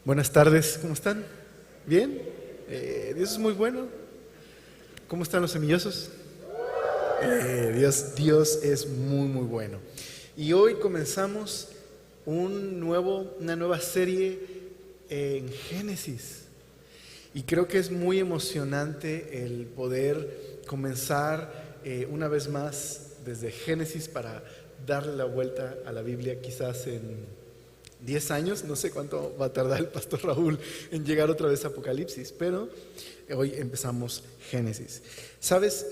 Buenas tardes, ¿cómo están? ¿Bien? Dios es muy bueno. ¿Cómo están los semillosos? Dios es muy, muy bueno. Y hoy comenzamos una nueva serie en Génesis. Y creo que es muy emocionante el poder comenzar una vez más desde Génesis para darle la vuelta a la Biblia, quizás en 10 años, no sé cuánto va a tardar el pastor Raúl en llegar otra vez a Apocalipsis, pero hoy empezamos Génesis. ¿Sabes?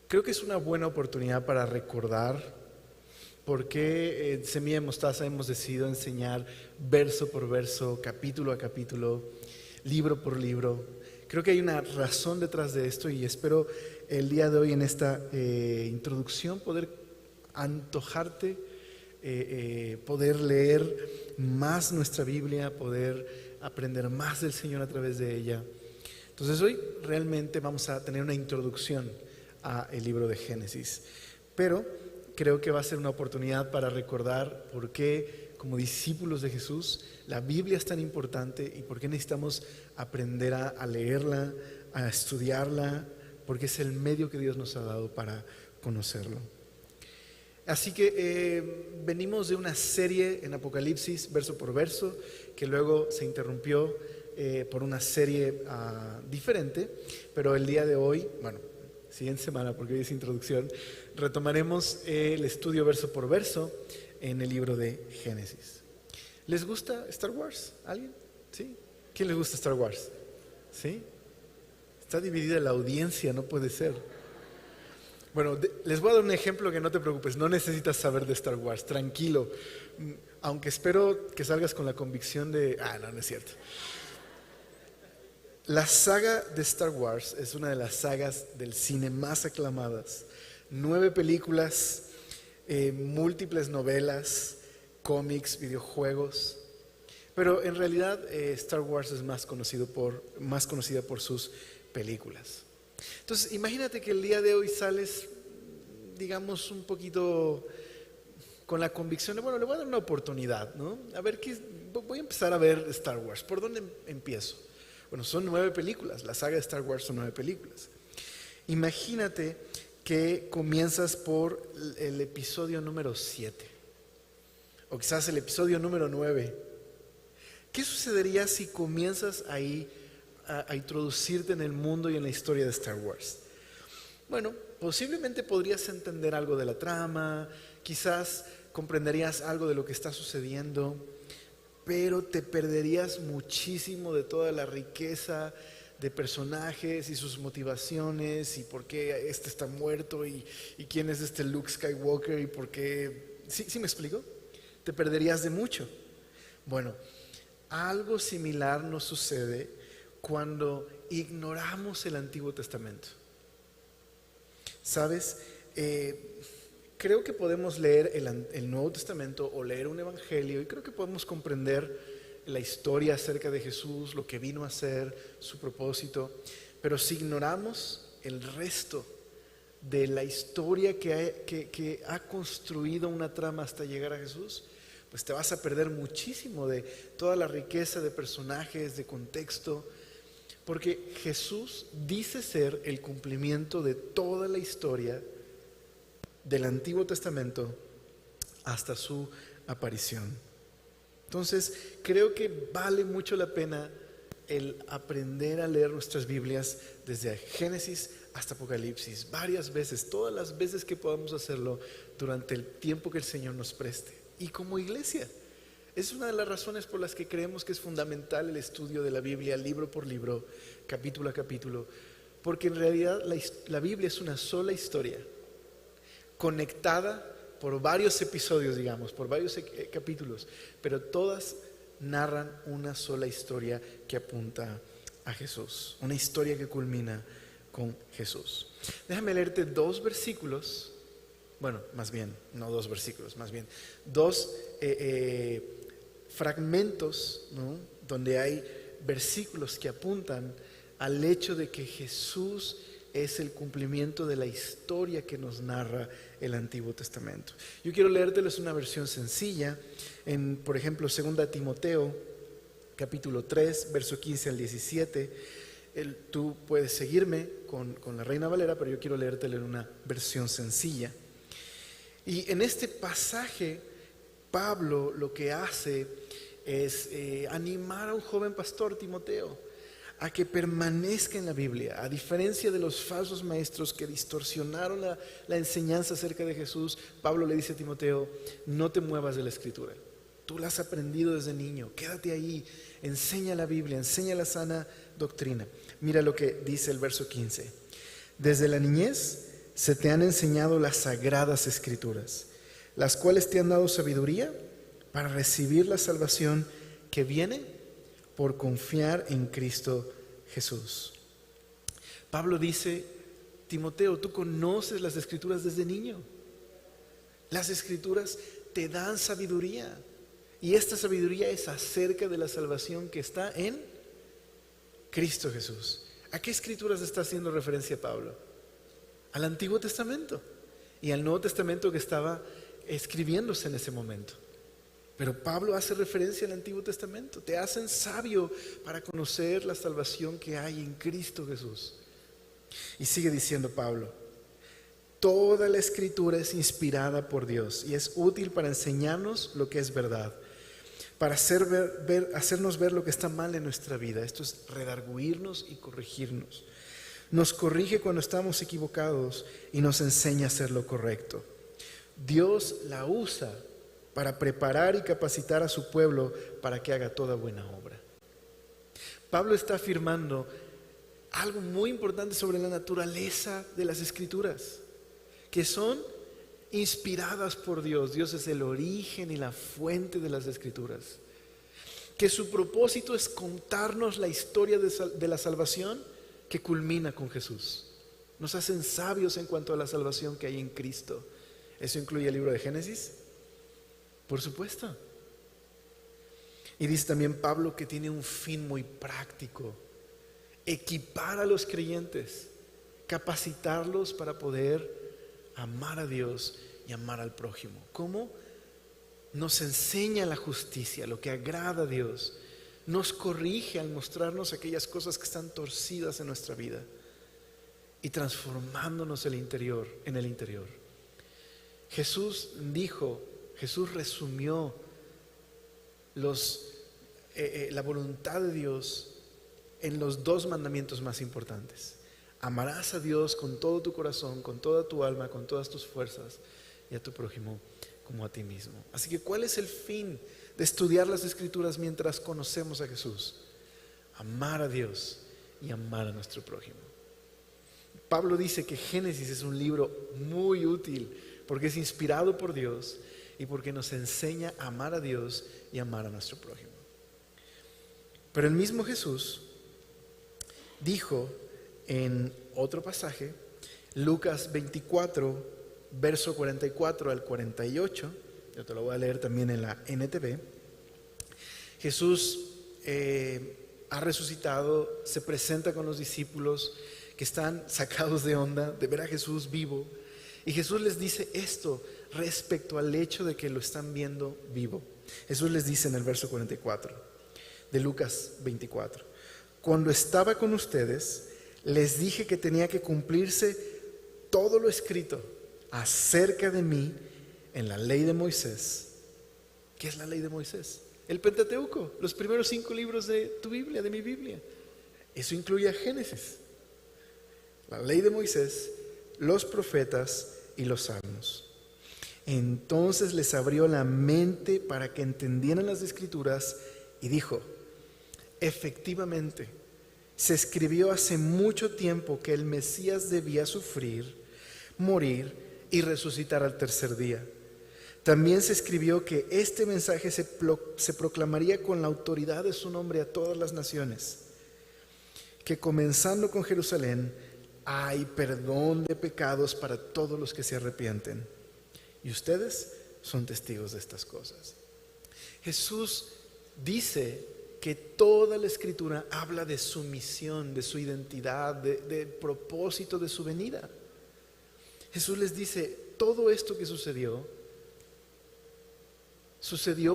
Creo que es una buena oportunidad para recordar por qué en Semilla de Mostaza hemos decidido enseñar verso por verso, capítulo a capítulo, libro por libro. Creo que hay una razón detrás de esto y espero el día de hoy en esta introducción poder antojarte, poder leer más nuestra Biblia, poder aprender más del Señor a través de ella. Entonces hoy realmente vamos a tener una introducción al libro de Génesis, pero creo que va a ser una oportunidad para recordar por qué como discípulos de Jesús la Biblia es tan importante y por qué necesitamos aprender a leerla, a estudiarla, porque es el medio que Dios nos ha dado para conocerlo. Así que venimos de una serie en Apocalipsis, verso por verso, que luego se interrumpió por una serie diferente, pero el día de hoy, bueno, siguiente semana, porque hoy es introducción, retomaremos el estudio verso por verso en el libro de Génesis. ¿Les gusta Star Wars? ¿Alguien? ¿Sí? ¿Quién les gusta Star Wars? ¿Sí? Está dividida la audiencia, no puede ser. Bueno, les voy a dar un ejemplo que no te preocupes, no necesitas saber de Star Wars, tranquilo, aunque espero que salgas con la convicción de... no, no es cierto. La saga de Star Wars es una de las sagas del cine más aclamadas. 9 películas, múltiples novelas, cómics, videojuegos, pero en realidad Star Wars es más conocida por sus películas. Entonces, imagínate que el día de hoy sales, digamos, un poquito con la convicción de, bueno, le voy a dar una oportunidad, ¿no? A ver, voy a empezar a ver Star Wars. ¿Por dónde empiezo? Bueno, son 9 películas, la saga de Star Wars son 9 películas. Imagínate que comienzas por el episodio número 7, o quizás el episodio número 9. ¿Qué sucedería si comienzas ahí a introducirte en el mundo y en la historia de Star Wars? Bueno, posiblemente podrías entender algo de la trama, quizás comprenderías algo de lo que está sucediendo, pero te perderías muchísimo de toda la riqueza de personajes y sus motivaciones y por qué este está muerto y quién es este Luke Skywalker y por qué... ¿Sí me explico? Te perderías de mucho. Bueno, algo similar nos sucede cuando ignoramos el Antiguo Testamento. ¿Sabes? Creo que podemos leer el Nuevo Testamento o leer un evangelio y creo que podemos comprender la historia acerca de Jesús, lo que vino a hacer, su propósito, pero si ignoramos el resto de la historia que ha construido una trama hasta llegar a Jesús, pues te vas a perder muchísimo de toda la riqueza de personajes, de contexto, porque Jesús dice ser el cumplimiento de toda la historia del Antiguo Testamento hasta su aparición. Entonces, creo que vale mucho la pena el aprender a leer nuestras Biblias desde Génesis hasta Apocalipsis, varias veces, todas las veces que podamos hacerlo durante el tiempo que el Señor nos preste. Y como iglesia, es una de las razones por las que creemos que es fundamental el estudio de la Biblia, libro por libro, capítulo a capítulo, porque en realidad la Biblia es una sola historia, conectada por varios episodios, digamos, por varios capítulos, pero todas narran una sola historia que apunta a Jesús, una historia que culmina con Jesús. Déjame leerte 2 versículos, bueno, más bien, no 2 versículos, más bien 2 fragmentos, ¿no?, donde hay versículos que apuntan al hecho de que Jesús es el cumplimiento de la historia que nos narra el Antiguo Testamento. Yo quiero leérteles una versión sencilla, por ejemplo, 2 Timoteo, capítulo 3, verso 15 al 17. Tú puedes seguirme con la Reina Valera, pero yo quiero leértelo en una versión sencilla. Y en este pasaje, Pablo lo que hace es animar a un joven pastor, Timoteo, a que permanezca en la Biblia, a diferencia de los falsos maestros que distorsionaron la enseñanza acerca de Jesús. Pablo le dice a Timoteo: no te muevas de la Escritura, tú la has aprendido desde niño, quédate ahí, enseña la Biblia, enseña la sana doctrina. Mira lo que dice el verso 15: desde la niñez se te han enseñado las sagradas Escrituras, las cuales te han dado sabiduría para recibir la salvación que viene por confiar en Cristo Jesús. Pablo dice: Timoteo, tú conoces las Escrituras desde niño. Las Escrituras te dan sabiduría, y esta sabiduría es acerca de la salvación que está en Cristo Jesús. ¿A qué Escrituras está haciendo referencia Pablo? Al Antiguo Testamento y al Nuevo Testamento que estaba escribiéndose en ese momento. Pero Pablo hace referencia al Antiguo Testamento. Te hacen sabio para conocer la salvación que hay en Cristo Jesús. Y sigue diciendo Pablo: toda la Escritura es inspirada por Dios y es útil para enseñarnos lo que es verdad, para hacernos ver lo que está mal en nuestra vida. Esto es redarguirnos y corregirnos. Nos corrige cuando estamos equivocados y nos enseña a hacer lo correcto. Dios la usa para preparar y capacitar a su pueblo para que haga toda buena obra. Pablo está afirmando algo muy importante sobre la naturaleza de las Escrituras, que son inspiradas por Dios. Dios es el origen y la fuente de las Escrituras. Que su propósito es contarnos la historia de la salvación que culmina con Jesús. Nos hacen sabios en cuanto a la salvación que hay en Cristo. ¿Eso incluye el libro de Génesis? Por supuesto. Y dice también Pablo que tiene un fin muy práctico: equipar a los creyentes, capacitarlos para poder amar a Dios y amar al prójimo. ¿Cómo? Nos enseña la justicia, lo que agrada a Dios. Nos corrige al mostrarnos aquellas cosas que están torcidas en nuestra vida y transformándonos en el interior. Jesús resumió la voluntad de Dios en los 2 mandamientos más importantes: amarás a Dios con todo tu corazón, con toda tu alma, con todas tus fuerzas, y a tu prójimo como a ti mismo. Así que, ¿cuál es el fin de estudiar las Escrituras mientras conocemos a Jesús? Amar a Dios y amar a nuestro prójimo. Pablo dice que Génesis es un libro muy útil porque es inspirado por Dios y porque nos enseña a amar a Dios y amar a nuestro prójimo. Pero el mismo Jesús dijo en otro pasaje, Lucas 24, verso 44 al 48, yo te lo voy a leer también en la NTV. Jesús ha resucitado, se presenta con los discípulos que están sacados de onda de ver a Jesús vivo, y Jesús les dice esto respecto al hecho de que lo están viendo vivo. Jesús les dice en el verso 44 de Lucas 24: cuando estaba con ustedes, les dije que tenía que cumplirse todo lo escrito acerca de mí en la ley de Moisés. ¿Qué es la ley de Moisés? El Pentateuco, los primeros 5 libros de tu Biblia, de mi Biblia. Eso incluye a Génesis, la ley de Moisés, los profetas y los salmos. Entonces les abrió la mente para que entendieran las Escrituras y dijo: efectivamente, se escribió hace mucho tiempo que el Mesías debía sufrir, morir y resucitar al tercer día. También se escribió que este mensaje se proclamaría con la autoridad de su nombre a todas las naciones, que comenzando con Jerusalén hay perdón de pecados para todos los que se arrepienten. Y ustedes son testigos de estas cosas. Jesús dice que toda la Escritura habla de su misión, de su identidad, del propósito de su venida. Jesús les dice, todo esto que sucedió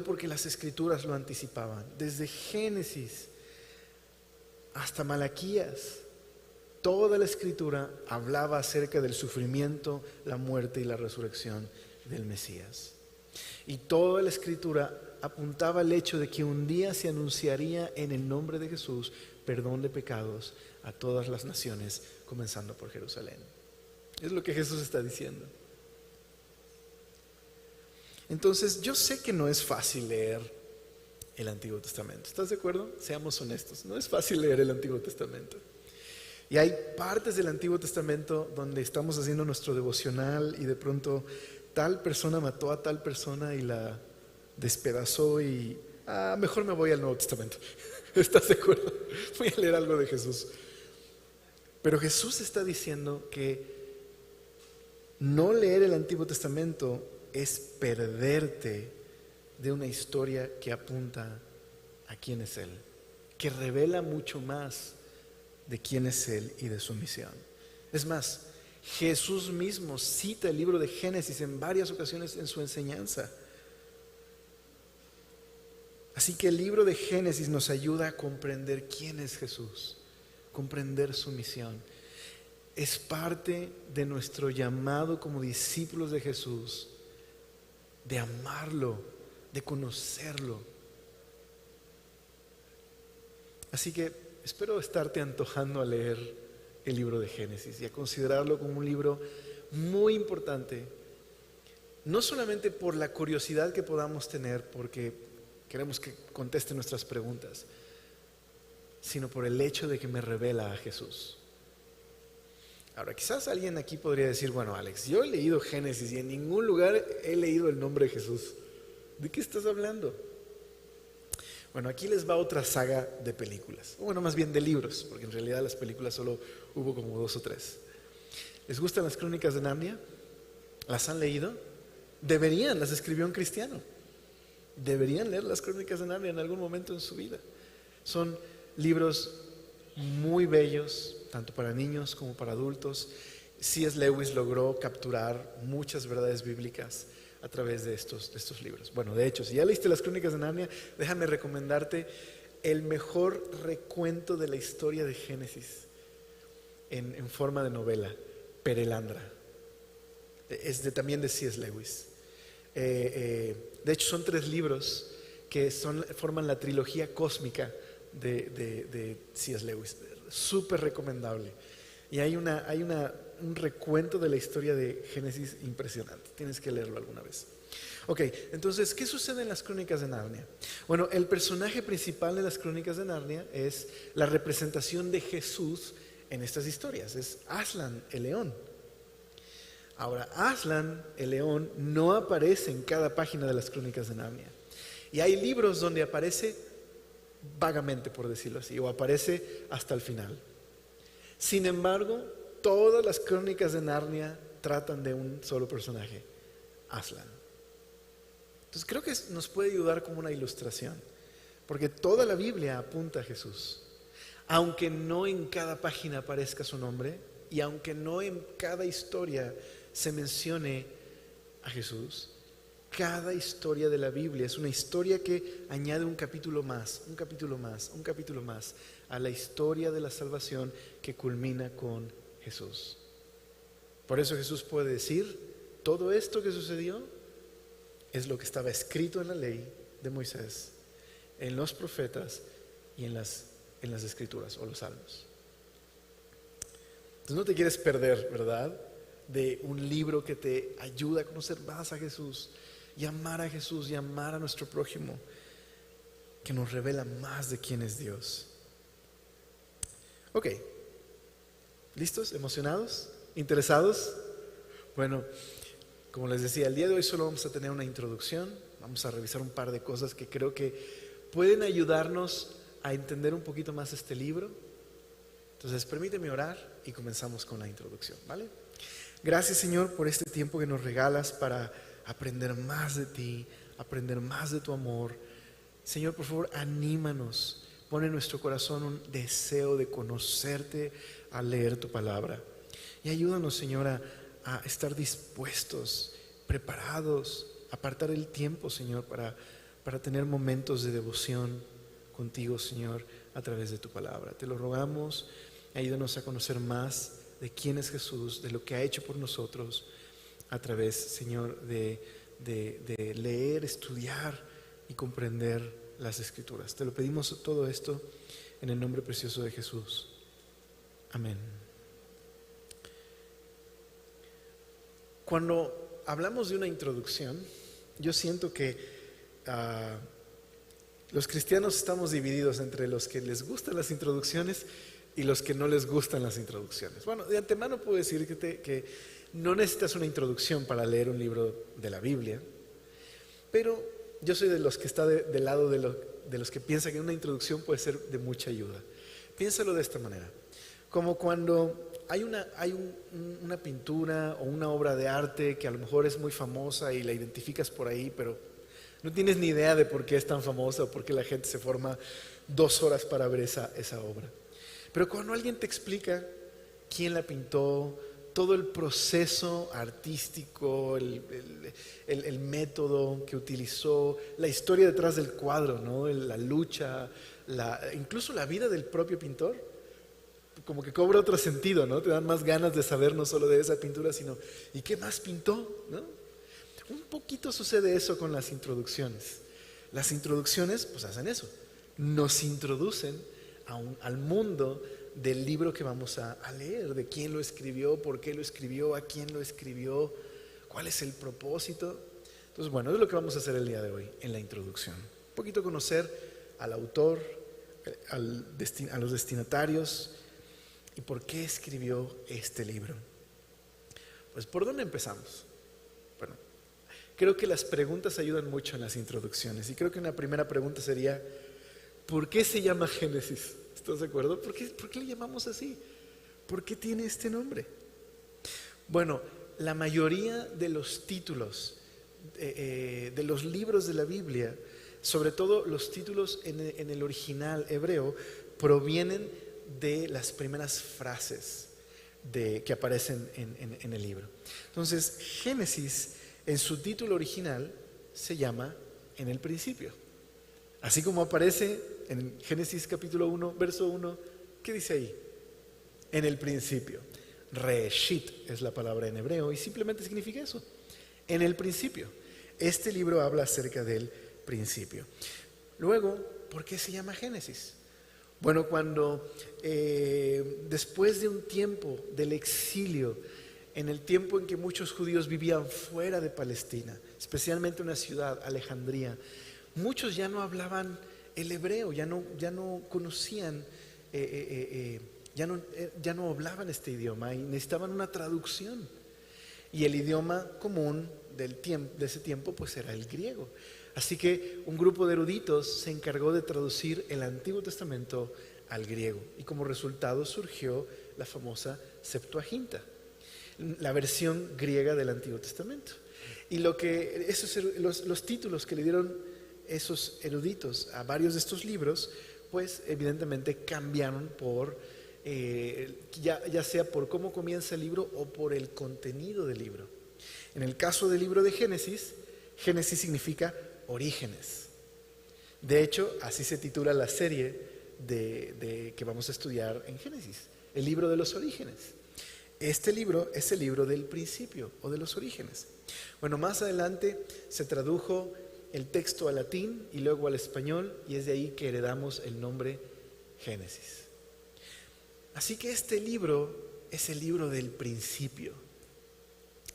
porque las Escrituras lo anticipaban. Desde Génesis hasta Malaquías, toda la Escritura hablaba acerca del sufrimiento, la muerte y la resurrección del Mesías. Y toda la Escritura apuntaba al hecho de que un día se anunciaría en el nombre de Jesús perdón de pecados a todas las naciones, comenzando por Jerusalén. Es lo que Jesús está diciendo. Entonces, yo sé que no es fácil leer el Antiguo Testamento. ¿Estás de acuerdo? Seamos honestos. No es fácil leer el Antiguo Testamento. Y hay partes del Antiguo Testamento donde estamos haciendo nuestro devocional y de pronto tal persona mató a tal persona y la despedazó y mejor me voy al Nuevo Testamento. ¿Estás de acuerdo? Voy a leer algo de Jesús. Pero Jesús está diciendo que no leer el Antiguo Testamento es perderte de una historia que apunta a quién es Él, que revela mucho más de quién es Él y de su misión. Es más, Jesús mismo cita el libro de Génesis en varias ocasiones en su enseñanza. Así que el libro de Génesis nos ayuda a comprender quién es Jesús, comprender su misión. Es parte de nuestro llamado como discípulos de Jesús, de amarlo, de conocerlo. Así que espero estarte antojando a leer el libro de Génesis y a considerarlo como un libro muy importante, no solamente por la curiosidad que podamos tener, porque queremos que conteste nuestras preguntas, sino por el hecho de que me revela a Jesús. Ahora, quizás alguien aquí podría decir, bueno, Alex, yo he leído Génesis y en ningún lugar he leído el nombre de Jesús. ¿De qué estás hablando? Bueno, aquí les va otra saga de películas, o bueno, más bien de libros, porque en realidad las películas solo hubo como 2 o 3. ¿Les gustan las Crónicas de Narnia? ¿Las han leído? Deberían, las escribió un cristiano. Deberían leer las Crónicas de Narnia en algún momento en su vida. Son libros muy bellos, tanto para niños como para adultos. C.S. Lewis logró capturar muchas verdades bíblicas a través de estos libros. Bueno, de hecho, si ya leíste las Crónicas de Narnia, déjame recomendarte el mejor recuento de la historia de Génesis en forma de novela, Perelandra. También de C.S. Lewis. De hecho, son 3 libros que forman la trilogía cósmica de C.S. Lewis. Súper recomendable. Y hay un recuento de la historia de Génesis impresionante. Tienes que leerlo alguna vez. Ok, entonces, ¿qué sucede en las Crónicas de Narnia? Bueno, el personaje principal de las Crónicas de Narnia es la representación de Jesús en estas historias. Es Aslan, el león. Ahora, Aslan, el león, no aparece en cada página de las Crónicas de Narnia. Y hay libros donde aparece vagamente, por decirlo así, o aparece hasta el final. Sin embargo, todas las Crónicas de Narnia tratan de un solo personaje, Aslan. Entonces creo que nos puede ayudar como una ilustración, porque toda la Biblia apunta a Jesús. Aunque no en cada página aparezca su nombre, y aunque no en cada historia se mencione a Jesús, cada historia de la Biblia es una historia que añade un capítulo más, un capítulo más, un capítulo más a la historia de la salvación que culmina con Jesús. Por eso Jesús puede decir, todo esto que sucedió es lo que estaba escrito en la ley de Moisés, en los profetas y en las escrituras o los salmos. Entonces no te quieres perder, ¿verdad?, de un libro que te ayuda a conocer más a Jesús y amar a Jesús y amar a nuestro prójimo, que nos revela más de quién es Dios. Ok, ¿listos? ¿Emocionados? ¿Interesados? Bueno, como les decía, el día de hoy solo vamos a tener una introducción. Vamos a revisar un par de cosas que creo que pueden ayudarnos a entender un poquito más este libro. Entonces permíteme orar y comenzamos con la introducción, ¿vale? Gracias, Señor, por este tiempo que nos regalas para aprender más de ti, aprender más de tu amor, Señor, por favor, anímanos. Pon en nuestro corazón un deseo de conocerte al leer tu palabra. Y ayúdanos, Señor, a estar dispuestos, preparados, apartar el tiempo, Señor, para tener momentos de devoción contigo, Señor, a través de tu palabra. Te lo rogamos, ayúdanos a conocer más de quién es Jesús, de lo que ha hecho por nosotros, a través, Señor, de leer, estudiar y comprender las Escrituras. Te lo pedimos todo esto en el nombre precioso de Jesús. Amén. Cuando hablamos de una introducción, yo siento que los cristianos estamos divididos entre los que les gustan las introducciones y los que no les gustan las introducciones. Bueno, de antemano puedo decir que no necesitas una introducción para leer un libro de la Biblia, pero yo soy de los que está del lado de los que piensan que una introducción puede ser de mucha ayuda. Piénsalo de esta manera, como cuando hay una pintura o una obra de arte que a lo mejor es muy famosa y la identificas por ahí, pero no tienes ni idea de por qué es tan famosa o por qué la gente se forma 2 horas para ver esa obra. Pero cuando alguien te explica quién la pintó, todo el proceso artístico, el método que utilizó, la historia detrás del cuadro, ¿no? La lucha, incluso la vida del propio pintor, como que cobra otro sentido, ¿no? Te dan más ganas de saber no solo de esa pintura, sino ¿y qué más pintó? ¿No? Un poquito sucede eso con las introducciones. Las introducciones pues hacen eso, nos introducen al mundo del libro que vamos a leer, de quién lo escribió, por qué lo escribió, a quién lo escribió, cuál es el propósito. Entonces, bueno, es lo que vamos a hacer el día de hoy en la introducción. Un poquito conocer al autor, a los destinatarios y por qué escribió este libro. Pues, ¿por dónde empezamos? Bueno, creo que las preguntas ayudan mucho en las introducciones y creo que una primera pregunta sería: ¿por qué se llama Génesis? ¿Estás de acuerdo? ¿Por qué le llamamos así? ¿Por qué tiene este nombre? Bueno, la mayoría de los títulos de los libros de la Biblia, sobre todo los títulos en el original hebreo, provienen de las primeras frases que aparecen en el libro. Entonces, Génesis, en su título original, se llama En el principio. Así como aparece en Génesis capítulo 1, verso 1, ¿qué dice ahí? En el principio. Reshit es la palabra en hebreo y simplemente significa eso. En el principio. Este libro habla acerca del principio. Luego, ¿por qué se llama Génesis? Bueno, cuando después de un tiempo del exilio, en el tiempo en que muchos judíos vivían fuera de Palestina, especialmente una ciudad, Alejandría, muchos ya no hablaban el hebreo, ya no conocían, ya no hablaban este idioma y necesitaban una traducción. Y el idioma común de ese tiempo pues era el griego. Así que un grupo de eruditos se encargó de traducir el Antiguo Testamento al griego y como resultado surgió la famosa Septuaginta, la versión griega del Antiguo Testamento. Y los títulos que le dieron esos eruditos a varios de estos libros, pues evidentemente cambiaron por, ya sea por cómo comienza el libro o por el contenido del libro. En el caso del libro de Génesis, Génesis significa orígenes. De hecho, así se titula la serie que vamos a estudiar en Génesis, el libro de los orígenes. Este libro es el libro del principio o de los orígenes. Bueno, más adelante se tradujo el texto al latín y luego al español y es de ahí que heredamos el nombre Génesis. Así que este libro es el libro del principio.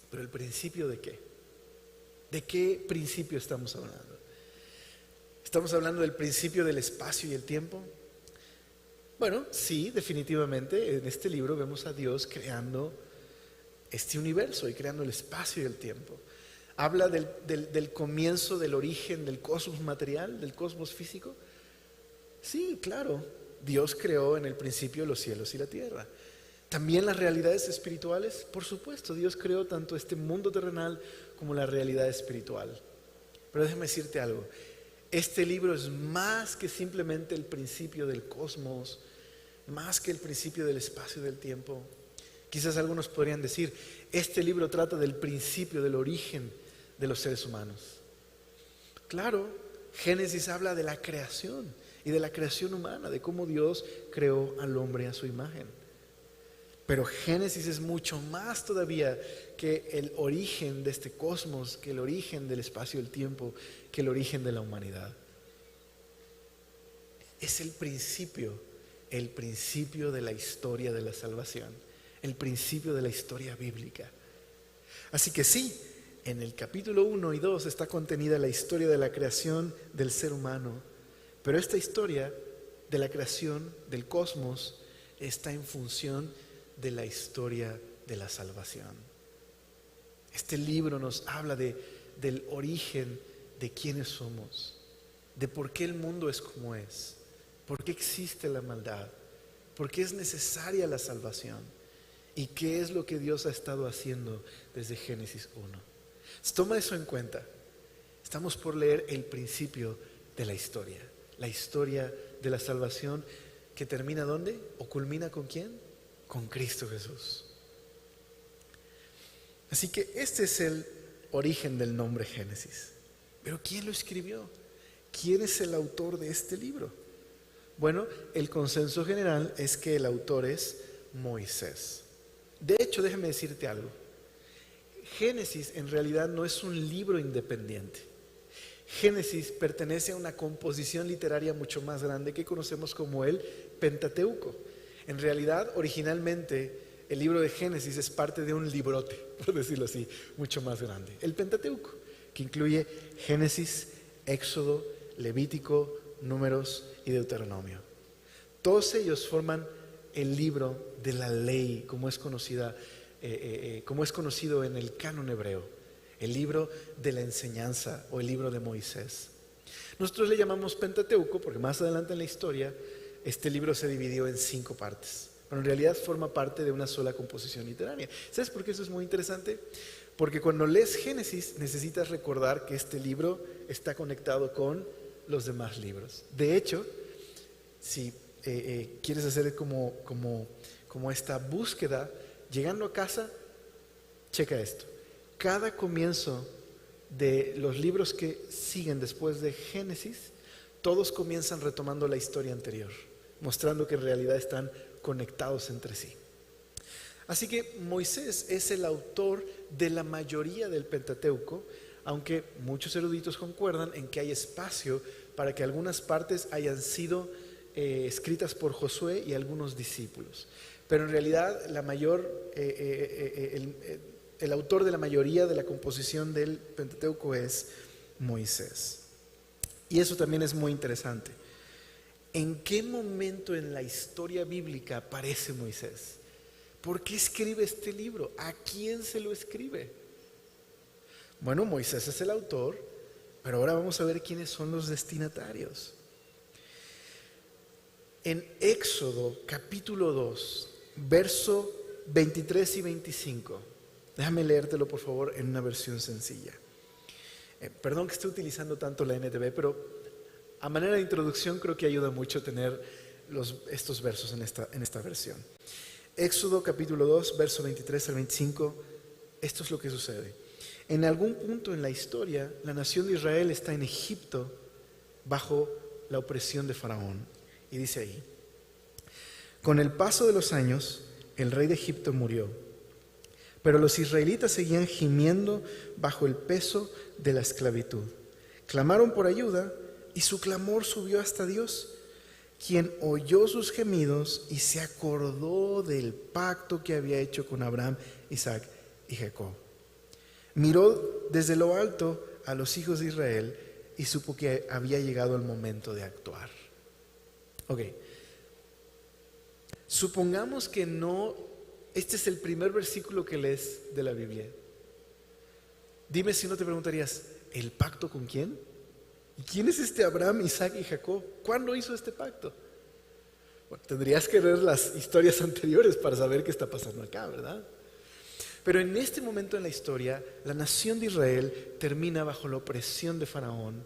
¿Pero el principio de qué? ¿De qué principio estamos hablando? ¿Estamos hablando del principio del espacio y el tiempo? Bueno, sí, definitivamente en este libro vemos a Dios creando este universo y creando el espacio y el tiempo. Habla del comienzo, del origen del cosmos material, del cosmos físico. Sí, claro, Dios creó en el principio los cielos y la tierra. También las realidades espirituales, por supuesto, Dios creó tanto este mundo terrenal como la realidad espiritual. Pero déjame decirte algo, Este libro es más que simplemente el principio del cosmos, más que el principio del espacio y del tiempo. Quizás algunos podrían decir, este libro trata del principio, del origen de los seres humanos. Claro, Génesis habla de la creación y de la creación humana, de cómo Dios creó al hombre a su imagen. Pero Génesis es mucho más todavía que el origen de este cosmos, que el origen del espacio y el tiempo, que el origen de la humanidad. Es el principio de la historia de la salvación, el principio de la historia bíblica. Así que sí, en el capítulo 1 y 2 está contenida la historia de la creación del ser humano, pero esta historia de la creación del cosmos está en función de la historia de la salvación. Este libro nos habla del origen de quiénes somos, de por qué el mundo es como es, por qué existe la maldad, por qué es necesaria la salvación y qué es lo que Dios ha estado haciendo desde Génesis 1. Toma eso en cuenta. Estamos por leer el principio de la historia de la salvación, que termina ¿dónde? ¿O culmina con quién? Con Cristo Jesús. Así que este es el origen del nombre Génesis. Pero ¿quién lo escribió? ¿Quién es el autor de este libro? Bueno, el consenso general es que el autor es Moisés. De hecho, déjame decirte algo. Génesis en realidad no es un libro independiente. Génesis pertenece a una composición literaria mucho más grande que conocemos como el Pentateuco. En realidad, originalmente, el libro de Génesis es parte de un librote, por decirlo así, mucho más grande. El Pentateuco, que incluye Génesis, Éxodo, Levítico, Números y Deuteronomio. Todos ellos forman el libro de la ley, como es conocido en el canon hebreo, el libro de la enseñanza o el libro de Moisés. Nosotros le llamamos Pentateuco porque más adelante en la historia este libro se dividió en 5 partes, pero en realidad forma parte de una sola composición literaria. ¿Sabes por qué eso es muy interesante? Porque cuando lees Génesis necesitas recordar que este libro está conectado con los demás libros. De hecho, si quieres hacer como esta búsqueda, llegando a casa, checa esto. Cada comienzo de los libros que siguen después de Génesis, todos comienzan retomando la historia anterior, mostrando que en realidad están conectados entre sí. Así que Moisés es el autor de la mayoría del Pentateuco, aunque muchos eruditos concuerdan en que hay espacio para que algunas partes hayan sido escritas por Josué y algunos discípulos. Pero en realidad el autor de la mayoría de la composición del Pentateuco es Moisés. Y eso también es muy interesante. ¿En qué momento en la historia bíblica aparece Moisés? ¿Por qué escribe este libro? ¿A quién se lo escribe? Bueno, Moisés es el autor, pero ahora vamos a ver quiénes son los destinatarios. En Éxodo capítulo 2, verso 23 y 25. Déjame leértelo por favor en una versión sencilla. Perdón que esté utilizando tanto la NTV, pero a manera de introducción creo que ayuda mucho tener estos versos en esta versión. Éxodo capítulo 2, verso 23 al 25. Esto es lo que sucede. En algún punto en la historia, la nación de Israel está en Egipto bajo la opresión de Faraón. Y dice ahí: con el paso de los años, el rey de Egipto murió, pero los israelitas seguían gimiendo bajo el peso de la esclavitud. Clamaron por ayuda y su clamor subió hasta Dios, quien oyó sus gemidos y se acordó del pacto que había hecho con Abraham, Isaac y Jacob. Miró desde lo alto a los hijos de Israel y supo que había llegado el momento de actuar. Ok, supongamos que no, este es el primer versículo que lees de la Biblia. Dime si no te preguntarías, ¿el pacto con quién? ¿Y quién es este Abraham, Isaac y Jacob? ¿Cuándo hizo este pacto? Bueno, tendrías que ver las historias anteriores para saber qué está pasando acá, ¿verdad? Pero en este momento en la historia, la nación de Israel termina bajo la opresión de Faraón,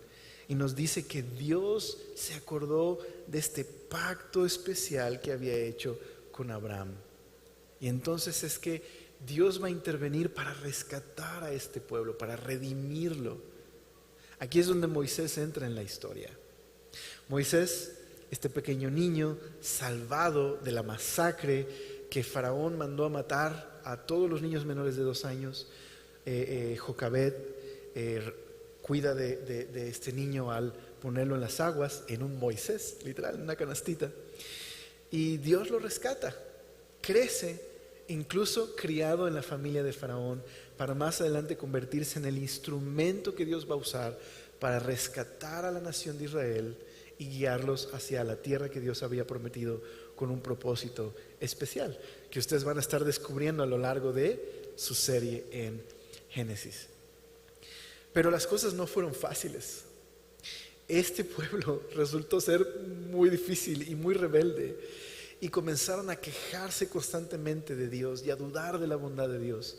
y nos dice que Dios se acordó de este pacto especial que había hecho con Abraham. Y entonces es que Dios va a intervenir para rescatar a este pueblo, para redimirlo. Aquí es donde Moisés entra en la historia. Moisés, este pequeño niño salvado de la masacre que Faraón mandó a matar a todos los niños menores de 2 años, Jocabed cuida de este niño al ponerlo en las aguas, en un Moisés, literal, en una canastita. Y Dios lo rescata, crece, incluso criado en la familia de Faraón, para más adelante convertirse en el instrumento que Dios va a usar para rescatar a la nación de Israel y guiarlos hacia la tierra que Dios había prometido con un propósito especial, que ustedes van a estar descubriendo a lo largo de su serie en Génesis. Pero las cosas no fueron fáciles. Este pueblo resultó ser muy difícil y muy rebelde, y comenzaron a quejarse constantemente de Dios y a dudar de la bondad de Dios,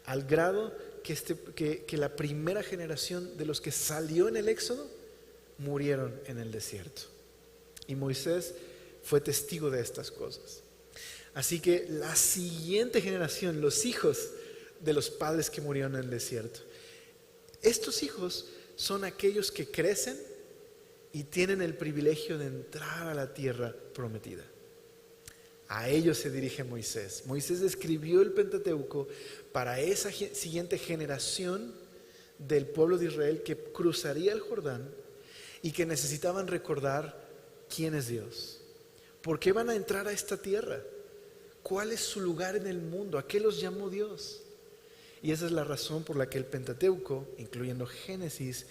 al grado que la primera generación de los que salió en el Éxodo murieron en el desierto. Y Moisés fue testigo de estas cosas. Así que la siguiente generación, los hijos de los padres que murieron en el desierto, estos hijos son aquellos que crecen y tienen el privilegio de entrar a la tierra prometida. A ellos se dirige Moisés. Moisés escribió el Pentateuco para esa siguiente generación del pueblo de Israel que cruzaría el Jordán y que necesitaban recordar quién es Dios. ¿Por qué van a entrar a esta tierra? ¿Cuál es su lugar en el mundo? ¿A qué los llamó Dios? Y esa es la razón por la que el Pentateuco, incluyendo Génesis,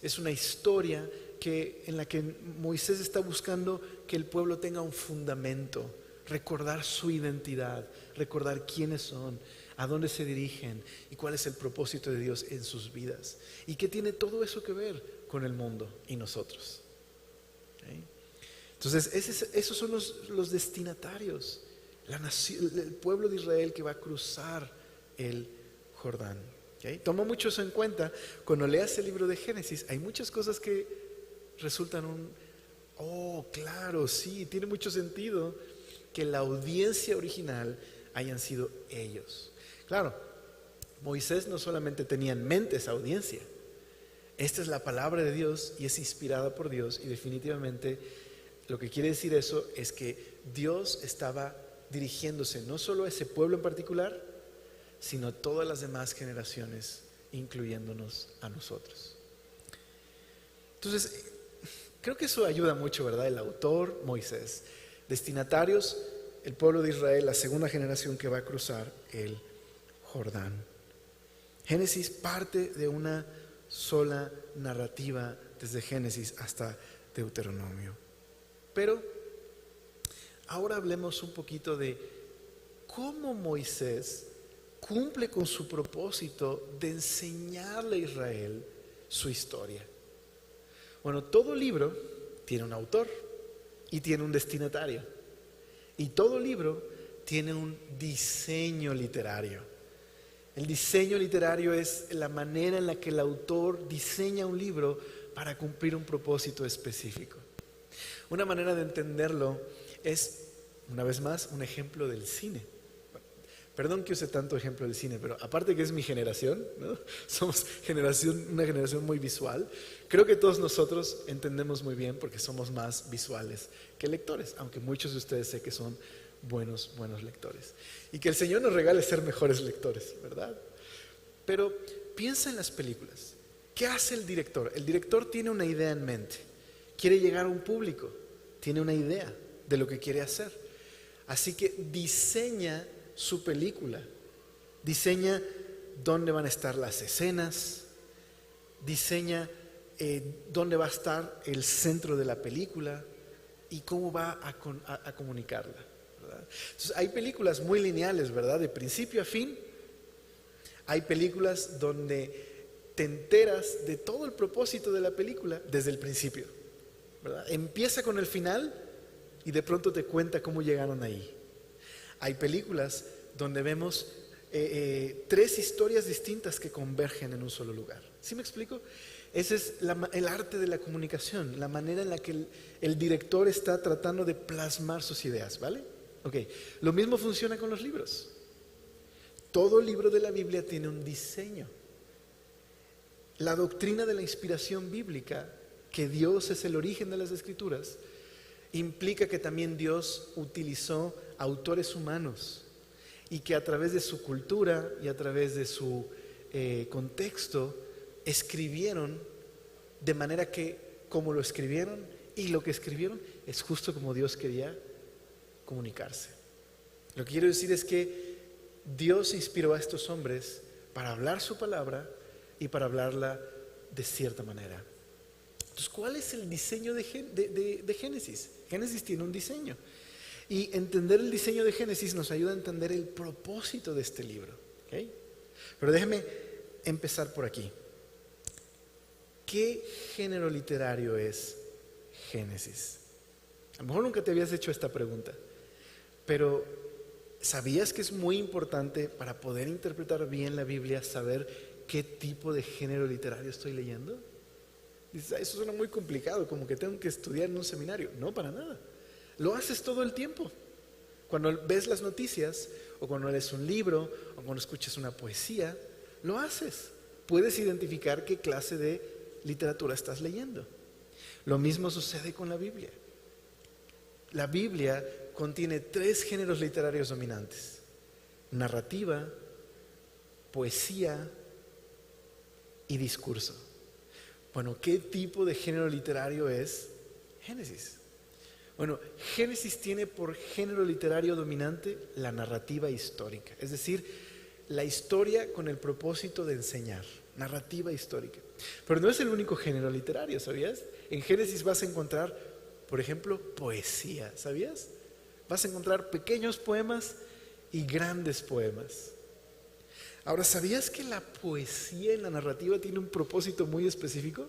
es una historia en la que Moisés está buscando que el pueblo tenga un fundamento, recordar su identidad, recordar quiénes son, a dónde se dirigen y cuál es el propósito de Dios en sus vidas. Y qué tiene todo eso que ver con el mundo y nosotros. ¿Okay? Entonces, esos son los destinatarios, el pueblo de Israel que va a cruzar el Jordán. ¿Okay? Toma mucho eso en cuenta. Cuando leas el libro de Génesis, hay muchas cosas que resultan claro, sí, tiene mucho sentido que la audiencia original hayan sido ellos. Claro, Moisés no solamente tenía en mente esa audiencia. Esta es la palabra de Dios y es inspirada por Dios, y definitivamente lo que quiere decir eso es que Dios estaba dirigiéndose no solo a ese pueblo en particular, sino a todas las demás generaciones, incluyéndonos a nosotros. Entonces, creo que eso ayuda mucho, ¿verdad? El autor, Moisés. Destinatarios, el pueblo de Israel, la segunda generación que va a cruzar el Jordán. Génesis parte de una sola narrativa desde Génesis hasta Deuteronomio. Pero ahora hablemos un poquito de cómo Moisés cumple con su propósito de enseñarle a Israel su historia. Bueno, todo libro tiene un autor y tiene un destinatario. Y todo libro tiene un diseño literario. El diseño literario es la manera en la que el autor diseña un libro para cumplir un propósito específico. Una manera de entenderlo es, una vez más, un ejemplo del cine. Perdón que use tanto ejemplo del cine, pero aparte que es mi generación, ¿no? Somos una generación muy visual. Creo que todos nosotros entendemos muy bien porque somos más visuales que lectores, aunque muchos de ustedes sé que son buenos lectores. Y que el Señor nos regale ser mejores lectores, ¿verdad? Pero piensa en las películas. ¿Qué hace el director? El director tiene una idea en mente. Quiere llegar a un público. Tiene una idea de lo que quiere hacer. Así que diseña su película, diseña dónde van a estar las escenas, diseña dónde va a estar el centro de la película y cómo va a comunicarla, ¿verdad? Entonces, hay películas muy lineales, ¿verdad? De principio a fin. Hay películas donde te enteras de todo el propósito de la película desde el principio, ¿verdad? Empieza con el final y de pronto te cuenta cómo llegaron ahí. Hay películas donde vemos 3 historias distintas que convergen en un solo lugar. ¿Sí me explico? Ese es el arte de la comunicación, la manera en la que el director está tratando de plasmar sus ideas, ¿vale? Ok, lo mismo funciona con los libros. Todo libro de la Biblia tiene un diseño. La doctrina de la inspiración bíblica, que Dios es el origen de las Escrituras, implica que también Dios utilizó autores humanos y que a través de su cultura y a través de su contexto escribieron de manera que como lo escribieron y lo que escribieron es justo como Dios quería comunicarse. Lo que quiero decir es que Dios inspiró a estos hombres para hablar su palabra y para hablarla de cierta manera. Entonces, ¿cuál es el diseño de Génesis? Génesis tiene un diseño. Y entender el diseño de Génesis nos ayuda a entender el propósito de este libro. ¿Okay? Pero déjeme empezar por aquí. ¿Qué género literario es Génesis? A lo mejor nunca te habías hecho esta pregunta, pero ¿sabías que es muy importante para poder interpretar bien la Biblia saber qué tipo de género literario estoy leyendo? Dices, eso suena muy complicado, como que tengo que estudiar en un seminario. No, para nada. Lo haces todo el tiempo. Cuando ves las noticias, o cuando lees un libro, o cuando escuchas una poesía, lo haces. Puedes identificar qué clase de literatura estás leyendo. Lo mismo sucede con la Biblia. La Biblia contiene 3 géneros literarios dominantes: narrativa, poesía y discurso. Bueno, ¿qué tipo de género literario es Génesis? Bueno, Génesis tiene por género literario dominante la narrativa histórica, es decir, la historia con el propósito de enseñar, narrativa histórica. Pero no es el único género literario, ¿sabías? En Génesis vas a encontrar, por ejemplo, poesía, ¿sabías? Vas a encontrar pequeños poemas y grandes poemas. Ahora, ¿sabías que la poesía en la narrativa tiene un propósito muy específico?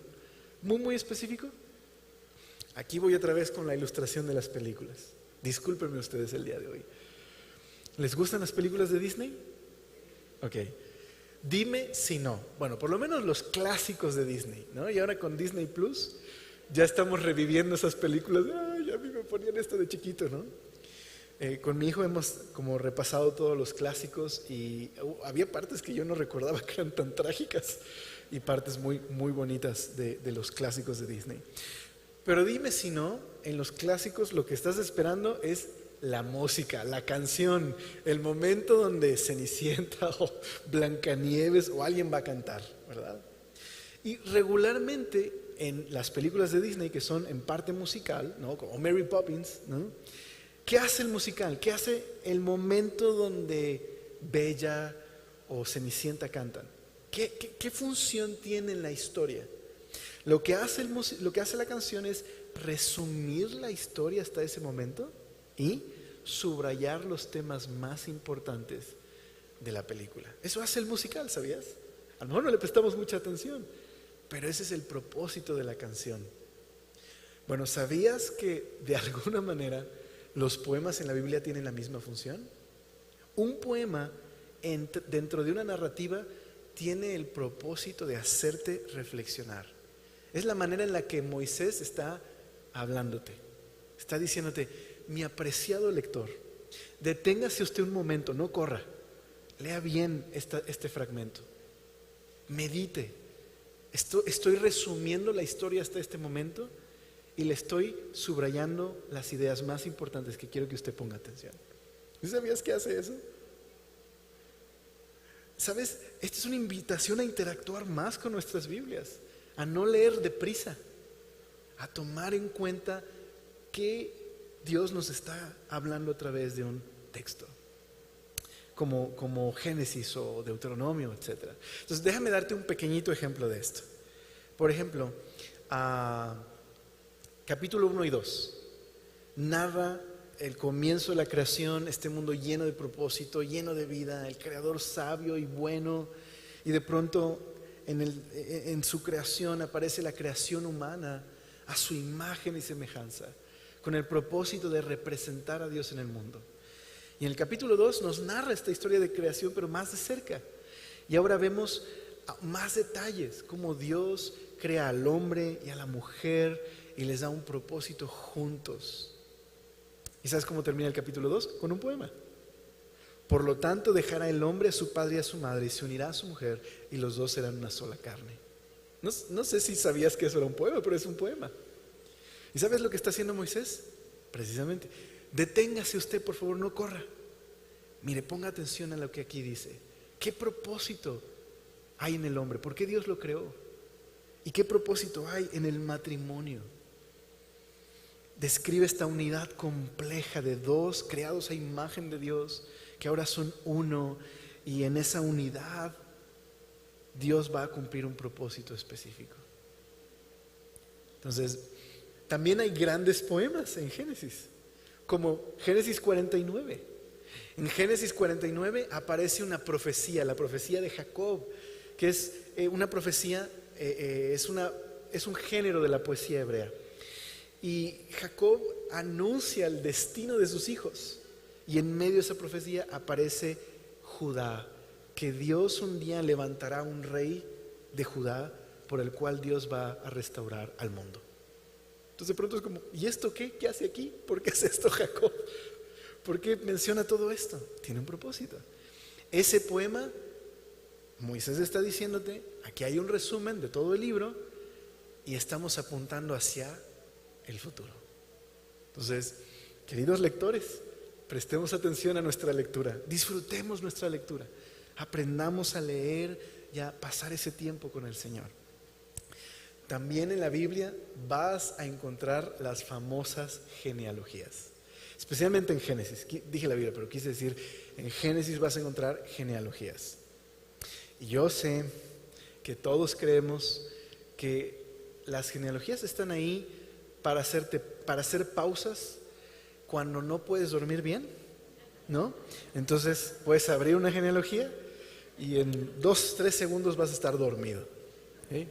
Muy específico. Aquí voy otra vez con la ilustración de las películas. Discúlpenme ustedes el día de hoy. ¿Les gustan las películas de Disney? Ok. Dime si no. Bueno, por lo menos los clásicos de Disney, ¿no? Y ahora con Disney Plus ya estamos reviviendo esas películas. Ay, a mí me ponían esto de chiquito, ¿no? Con mi hijo hemos como repasado todos los clásicos y había partes que yo no recordaba que eran tan trágicas y partes muy bonitas de los clásicos de Disney. Pero dime si no, en los clásicos lo que estás esperando es la música, la canción, el momento donde Cenicienta o Blancanieves o alguien va a cantar, ¿verdad? Y regularmente en las películas de Disney que son en parte musical, ¿no? Como Mary Poppins, ¿no? ¿Qué hace el musical? ¿Qué hace el momento donde Bella o Cenicienta cantan? ¿Qué función tiene en la historia? Lo que hace la canción es resumir la historia hasta ese momento y subrayar los temas más importantes de la película. Eso hace el musical, ¿sabías? A lo mejor no le prestamos mucha atención, pero ese es el propósito de la canción. Bueno, ¿sabías que de alguna manera los poemas en la Biblia tienen la misma función? Un poema dentro de una narrativa tiene el propósito de hacerte reflexionar. Es la manera en la que Moisés está hablándote. Está diciéndote, mi apreciado lector, deténgase usted un momento, no corra. Lea bien este fragmento. Medite. Estoy resumiendo la historia hasta este momento y le estoy subrayando las ideas más importantes que quiero que usted ponga atención. ¿No sabías que hace eso? ¿Sabes? Esta es una invitación a interactuar más con nuestras Biblias, a no leer deprisa, a tomar en cuenta que Dios nos está hablando a través de un texto, como Génesis o Deuteronomio, etc. Entonces déjame darte un pequeñito ejemplo de esto. Por ejemplo, capítulo 1 y 2 narra el comienzo de la creación, este mundo lleno de propósito, lleno de vida, el creador sabio y bueno, y de pronto en su creación aparece la creación humana a su imagen y semejanza, con el propósito de representar a Dios en el mundo. Y en el capítulo 2 nos narra esta historia de creación, pero más de cerca. Y ahora vemos más detalles, cómo Dios crea al hombre y a la mujer y les da un propósito juntos. ¿Y sabes cómo termina el capítulo 2? Con un poema. Por lo tanto, dejará el hombre a su padre y a su madre y se unirá a su mujer y los dos serán una sola carne. No sé si sabías que eso era un poema, pero es un poema. ¿Y sabes lo que está haciendo Moisés? Precisamente, deténgase usted, por favor, no corra. Mire, ponga atención a lo que aquí dice. ¿Qué propósito hay en el hombre? ¿Por qué Dios lo creó? ¿Y qué propósito hay en el matrimonio? Describe esta unidad compleja de dos creados a imagen de Dios, que ahora son uno, y en esa unidad Dios va a cumplir un propósito específico. Entonces, también hay grandes poemas en Génesis, como Génesis 49. En Génesis 49 aparece una profecía, la profecía de Jacob, que es una profecía, es un género de la poesía hebrea. Y Jacob anuncia el destino de sus hijos. Y en medio de esa profecía aparece Judá, que Dios un día levantará un rey de Judá por el cual Dios va a restaurar al mundo. Entonces de pronto es como, ¿y esto qué? ¿Qué hace aquí? ¿Por qué hace esto Jacob? ¿Por qué menciona todo esto? Tiene un propósito. Ese poema, Moisés está diciéndote, aquí hay un resumen de todo el libro y estamos apuntando hacia el futuro. Entonces, queridos lectores, prestemos atención a nuestra lectura, disfrutemos nuestra lectura, aprendamos a leer y a pasar ese tiempo con el Señor. También en la Biblia vas a encontrar las famosas genealogías, especialmente en Génesis. Dije la Biblia, pero quise decir, en Génesis vas a encontrar genealogías. Y yo sé que todos creemos que las genealogías están ahí para hacer pausas cuando no puedes dormir bien, ¿no? Entonces puedes abrir una genealogía y en 2-3 segundos vas a estar dormido, ¿sí?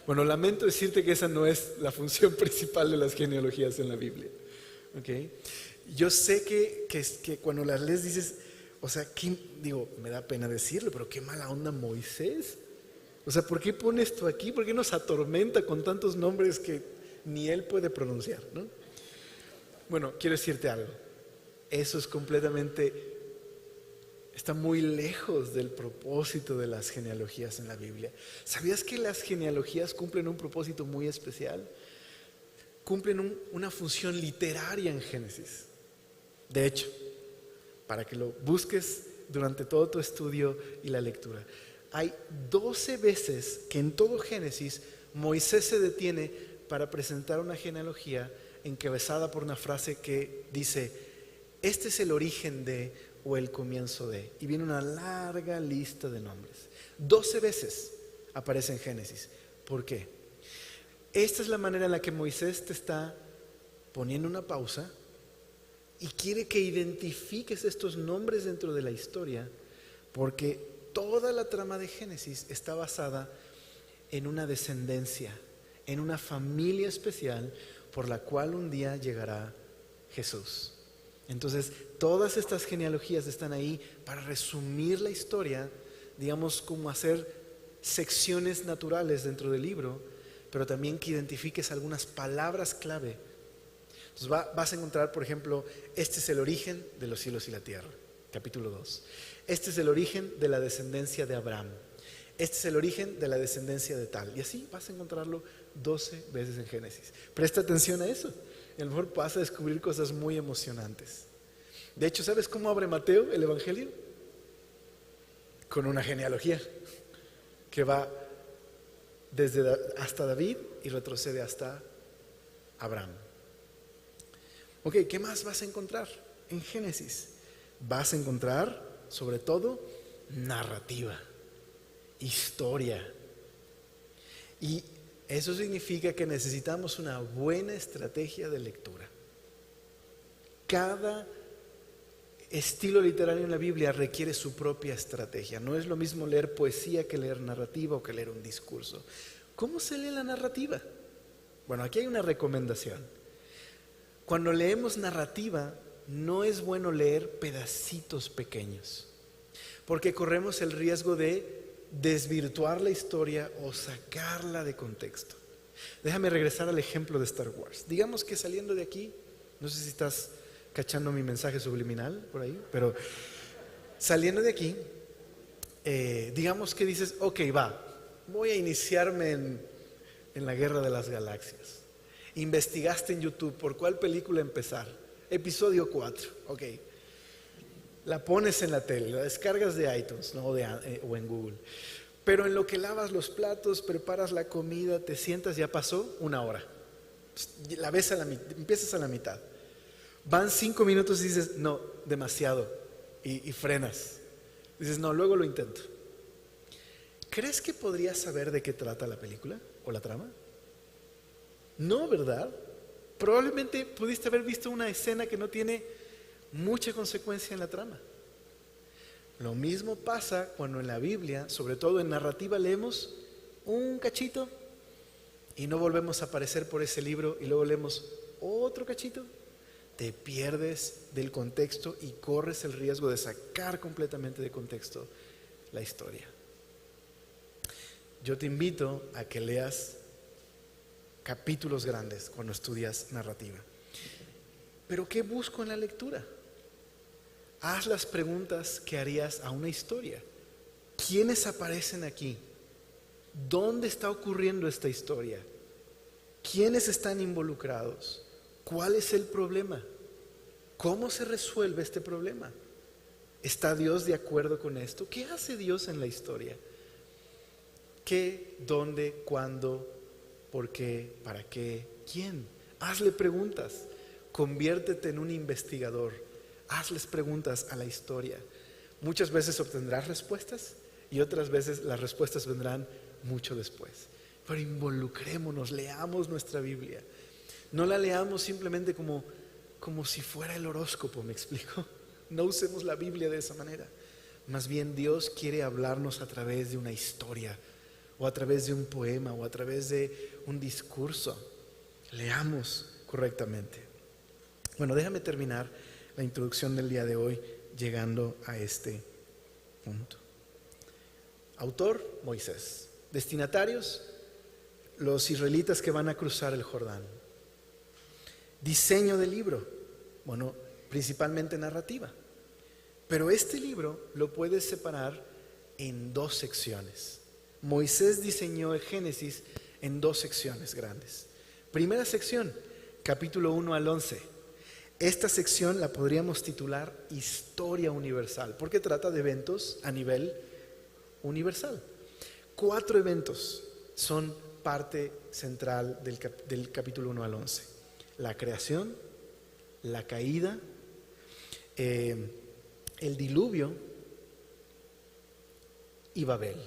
Bueno, lamento decirte que esa no es la función principal de las genealogías en la Biblia, ¿okay? Yo sé que cuando las lees dices, o sea, me da pena decirlo, pero qué mala onda Moisés. O sea, ¿por qué pone esto aquí? ¿Por qué nos atormenta con tantos nombres que ni él puede pronunciar, ¿no? Bueno, quiero decirte algo. Eso está muy lejos del propósito de las genealogías en la Biblia. ¿Sabías que las genealogías cumplen un propósito muy especial? Cumplen una función literaria en Génesis. De hecho, para que lo busques durante todo tu estudio y la lectura, hay 12 veces que en todo Génesis Moisés se detiene para presentar una genealogía encabezada por una frase que dice, este es el origen de, o el comienzo de, y viene una larga lista de nombres. 12 veces aparece en Génesis. ¿Por qué? Esta es la manera en la que Moisés te está poniendo una pausa y quiere que identifiques estos nombres dentro de la historia, porque toda la trama de Génesis está basada en una descendencia, en una familia especial por la cual un día llegará Jesús. Entonces, todas estas genealogías están ahí para resumir la historia, digamos, como hacer secciones naturales dentro del libro, pero también que identifiques algunas palabras clave. Entonces vas a encontrar, por ejemplo, este es el origen de los cielos y la tierra, capítulo 2. Este es el origen de la descendencia de Abraham. Este es el origen de la descendencia de tal. Y así vas a encontrarlo 12 veces en Génesis. Presta atención a eso. Y a lo mejor vas a descubrir cosas muy emocionantes. De hecho, ¿sabes cómo abre Mateo el Evangelio? Con una genealogía que va hasta David y retrocede hasta Abraham. Ok, ¿qué más vas a encontrar en Génesis? Vas a encontrar, sobre todo, narrativa, historia. Y eso significa que necesitamos una buena estrategia de lectura. Cada estilo literario en la Biblia requiere su propia estrategia. No es lo mismo leer poesía que leer narrativa o que leer un discurso. ¿Cómo se lee la narrativa? Bueno, aquí hay una recomendación. Cuando leemos narrativa, no es bueno leer pedacitos pequeños, porque corremos el riesgo de desvirtuar la historia o sacarla de contexto. Déjame regresar al ejemplo de Star Wars. Digamos que saliendo de aquí, no sé si estás cachando mi mensaje subliminal por ahí, pero saliendo de aquí, digamos que dices, ok, voy a iniciarme en la Guerra de las Galaxias. Investigaste en YouTube por cuál película empezar. Episodio 4, ok. La pones en la tele, la descargas de iTunes, ¿no? O en Google. Pero en lo que lavas los platos, preparas la comida, te sientas, ya pasó 1 hora. La ves empiezas a la mitad. Van 5 minutos y dices, no, demasiado. Y frenas. Dices, no, luego lo intento. ¿Crees que podrías saber de qué trata la película o la trama? No, ¿verdad? Probablemente pudiste haber visto una escena que no tiene mucha consecuencia en la trama. Lo mismo pasa cuando en la Biblia, sobre todo en narrativa, leemos un cachito y no volvemos a aparecer por ese libro y luego leemos otro cachito. Te pierdes del contexto y corres el riesgo de sacar completamente de contexto la historia. Yo te invito a que leas capítulos grandes cuando estudias narrativa. ¿Pero qué busco en la lectura? Haz las preguntas que harías a una historia. ¿Quiénes aparecen aquí? ¿Dónde está ocurriendo esta historia? ¿Quiénes están involucrados? ¿Cuál es el problema? ¿Cómo se resuelve este problema? ¿Está Dios de acuerdo con esto? ¿Qué hace Dios en la historia? ¿Qué, dónde, cuándo, por qué, para qué, quién? Hazle preguntas. Conviértete en un investigador. Hazles preguntas a la historia. Muchas veces obtendrás respuestas y otras veces las respuestas vendrán mucho después. Pero involucrémonos, leamos nuestra Biblia. No la leamos simplemente como si fuera el horóscopo, ¿me explico? No usemos la Biblia de esa manera. Más bien Dios quiere hablarnos a través de una historia, o a través de un poema, o a través de un discurso. Leamos correctamente. Bueno, déjame terminar la introducción del día de hoy llegando a este punto. Autor, Moisés. Destinatarios, los israelitas que van a cruzar el Jordán. Diseño del libro, bueno, principalmente narrativa. Pero este libro lo puedes separar en 2 secciones. Moisés diseñó el Génesis en 2 secciones grandes. Primera sección, capítulo 1 al 11. Esta sección la podríamos titular Historia Universal, porque trata de eventos a nivel universal. 4 eventos son parte central del capítulo 1 al 11. La creación, la caída, el diluvio y Babel.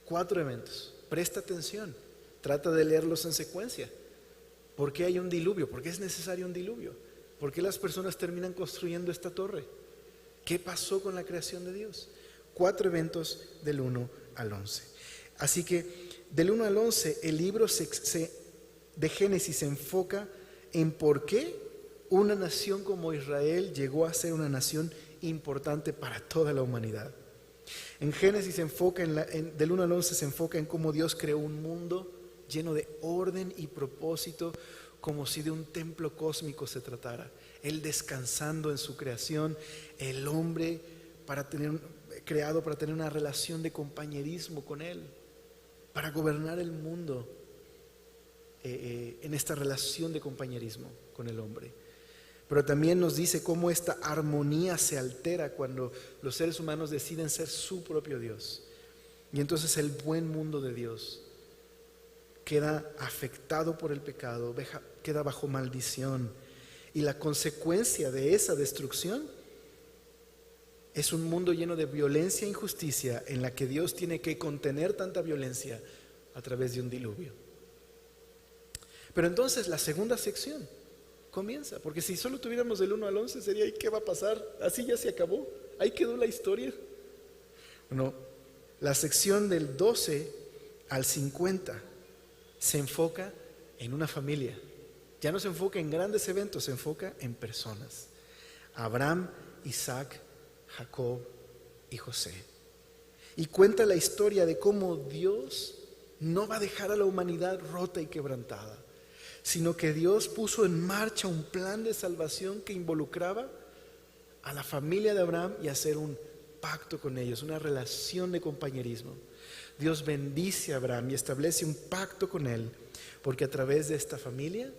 4 eventos. Presta atención, trata de leerlos en secuencia. ¿Por qué hay un diluvio? ¿Por qué es necesario un diluvio? ¿Por qué las personas terminan construyendo esta torre? ¿Qué pasó con la creación de Dios? 4 eventos del 1 al 11. Así que del 1 al 11 el libro de Génesis se enfoca en por qué una nación como Israel llegó a ser una nación importante para toda la humanidad. En Génesis se enfoca del 1 al 11 se enfoca en cómo Dios creó un mundo lleno de orden y propósito, como si de un templo cósmico se tratara. Él descansando en su creación, el hombre creado para tener una relación de compañerismo con Él, para gobernar el mundo en esta relación de compañerismo con el hombre. Pero también nos dice cómo esta armonía se altera cuando los seres humanos deciden ser su propio Dios. Y entonces el buen mundo de Dios queda afectado por el pecado, queda bajo maldición. Y la consecuencia de esa destrucción es un mundo lleno de violencia e injusticia, en la que Dios tiene que contener tanta violencia a través de un diluvio. Pero entonces la segunda sección comienza, porque si solo tuviéramos del 1 al 11 sería, ¿y qué va a pasar? Así ya se acabó, ahí quedó la historia. Bueno, la sección del 12 al 50 se enfoca en una familia. Ya no se enfoca en grandes eventos, se enfoca en personas. Abraham, Isaac, Jacob y José. Y cuenta la historia de cómo Dios no va a dejar a la humanidad rota y quebrantada, sino que Dios puso en marcha un plan de salvación que involucraba a la familia de Abraham y hacer un pacto con ellos, una relación de compañerismo. Dios bendice a Abraham y establece un pacto con él, porque a través de esta familia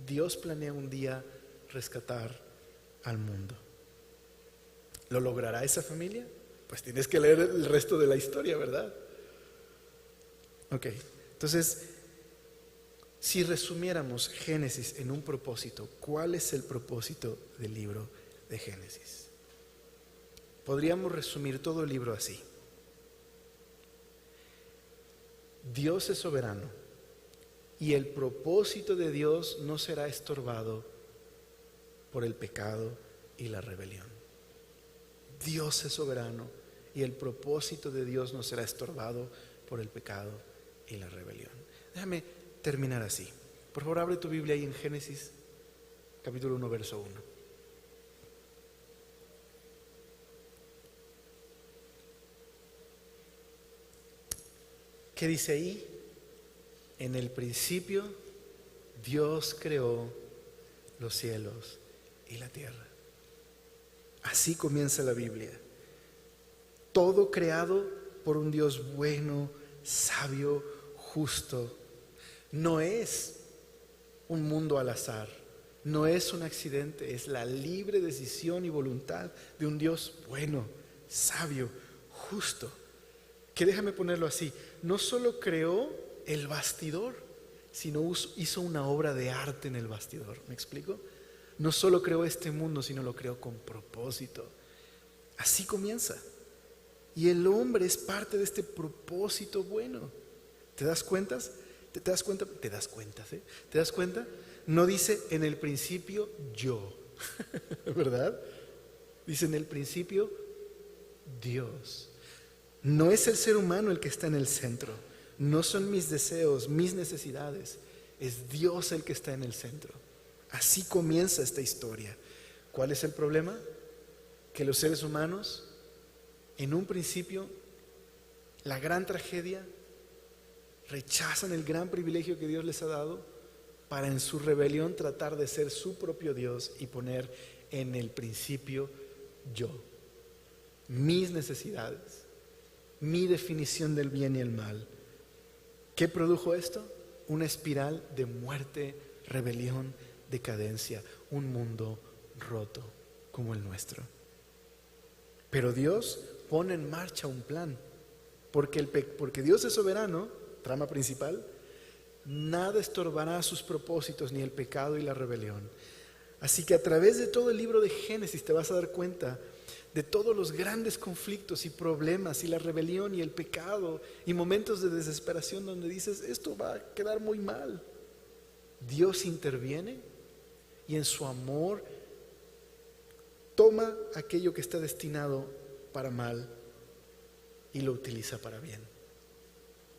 Dios planea un día rescatar al mundo. ¿Lo logrará esa familia? Pues tienes que leer el resto de la historia, ¿verdad? Ok, entonces, si resumiéramos Génesis en un propósito, ¿cuál es el propósito del libro de Génesis? Podríamos resumir todo el libro así. Dios es soberano y el propósito de Dios no será estorbado por el pecado y la rebelión. Dios es soberano y el propósito de Dios no será estorbado por el pecado y la rebelión. Déjame terminar así. Por favor, abre tu Biblia ahí en Génesis, capítulo 1, verso 1. ¿Qué dice ahí? En el principio Dios creó los cielos y la tierra. Así comienza la Biblia. Todo creado por un Dios bueno, sabio, justo. No es un mundo al azar, no es un accidente, es la libre decisión y voluntad de un Dios bueno, sabio, justo. Que déjame ponerlo así, no solo creó el bastidor, sino hizo una obra de arte en el bastidor. ¿Me explico? No solo creó este mundo, sino lo creó con propósito. Así comienza. Y el hombre es parte de este propósito bueno. ¿Te das cuenta? ¿Te das cuenta? ¿Te das cuenta? ¿Sí? ¿Te das cuenta? No dice en el principio yo, ¿verdad? Dice en el principio Dios. No es el ser humano el que está en el centro. No son mis deseos, mis necesidades. Es Dios el que está en el centro. Así comienza esta historia. ¿Cuál es el problema? Que los seres humanos, en un principio, la gran tragedia, rechazan el gran privilegio que Dios les ha dado para en su rebelión tratar de ser su propio Dios y poner en el principio yo, mis necesidades, mi definición del bien y el mal. ¿Qué produjo esto? Una espiral de muerte, rebelión, decadencia, un mundo roto como el nuestro. Pero Dios pone en marcha un plan, porque Dios es soberano, trama principal, nada estorbará sus propósitos, ni el pecado y la rebelión. Así que a través de todo el libro de Génesis te vas a dar cuenta de todos los grandes conflictos y problemas y la rebelión y el pecado y momentos de desesperación donde dices, esto va a quedar muy mal. Dios interviene y en su amor toma aquello que está destinado para mal y lo utiliza para bien.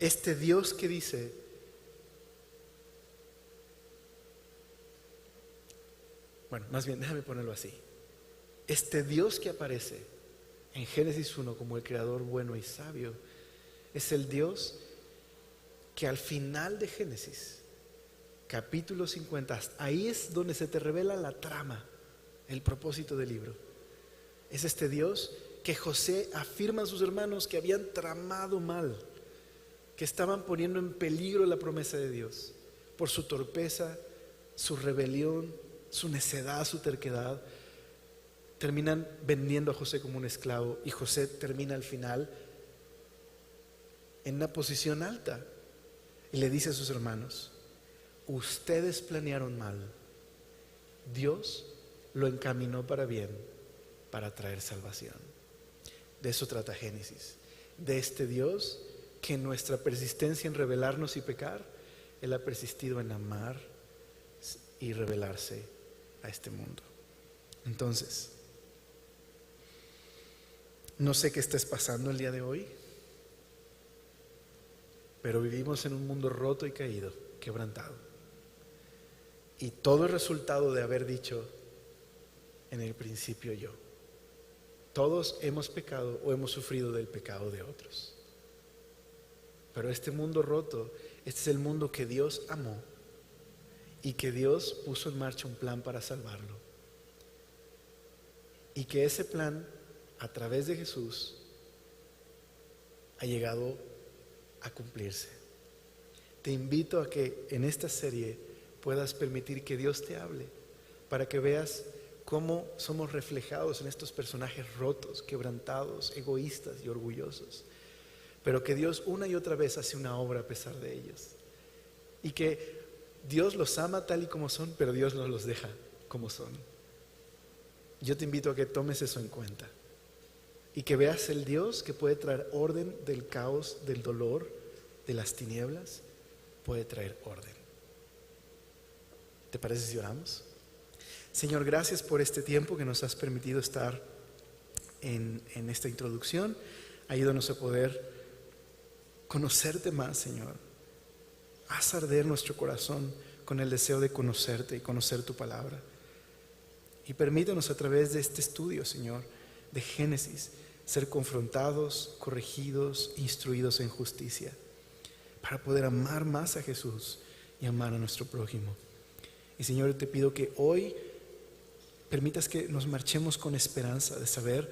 Este Dios que dice, bueno, más bien déjame ponerlo así. Este Dios que aparece en Génesis 1 como el creador bueno y sabio es el Dios que al final de Génesis, capítulo 50, ahí es donde se te revela la trama, el propósito del libro. Es este Dios que José afirma a sus hermanos que habían tramado mal, que estaban poniendo en peligro la promesa de Dios por su torpeza, su rebelión, su necedad, su terquedad. Terminan vendiendo a José como un esclavo y José termina al final en una posición alta y le dice a sus hermanos, ustedes planearon mal, Dios lo encaminó para bien, para traer salvación. De eso trata Génesis, de este Dios que en nuestra persistencia en rebelarnos y pecar, Él ha persistido en amar y revelarse a este mundo. Entonces, no sé qué estés pasando el día de hoy, pero vivimos en un mundo roto y caído, quebrantado. Y todo es resultado de haber dicho en el principio yo. Todos hemos pecado o hemos sufrido del pecado de otros. Pero este mundo roto, este es el mundo que Dios amó y que Dios puso en marcha un plan para salvarlo. Y que ese plan, a través de Jesús, ha llegado a cumplirse. Te invito a que en esta serie puedas permitir que Dios te hable, para que veas cómo somos reflejados en estos personajes rotos, quebrantados, egoístas y orgullosos, pero que Dios una y otra vez hace una obra a pesar de ellos, y que Dios los ama tal y como son, pero Dios no los deja como son. Yo te invito a que tomes eso en cuenta y que veas el Dios que puede traer orden del caos, del dolor, de las tinieblas, puede traer orden. ¿Te parece si oramos? Señor, gracias por este tiempo que nos has permitido estar en esta introducción. Ayúdanos a poder conocerte más, Señor. Haz arder nuestro corazón con el deseo de conocerte y conocer tu palabra. Y permítanos a través de este estudio, Señor, de Génesis, ser confrontados, corregidos, instruidos en justicia, para poder amar más a Jesús y amar a nuestro prójimo. Y Señor, te pido que hoy permitas que nos marchemos con esperanza de saber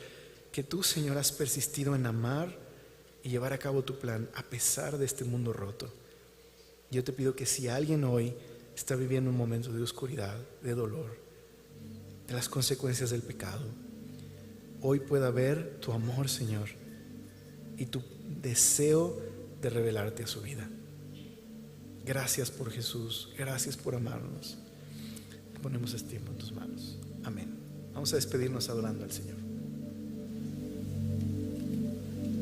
que tú, Señor, has persistido en amar y llevar a cabo tu plan a pesar de este mundo roto. Yo te pido que si alguien hoy está viviendo un momento de oscuridad, de dolor, de las consecuencias del pecado, hoy pueda ver tu amor, Señor, y tu deseo de revelarte a su vida. Gracias por Jesús, gracias por amarnos. Ponemos este tiempo en tus manos. Amén. Vamos a despedirnos adorando al Señor.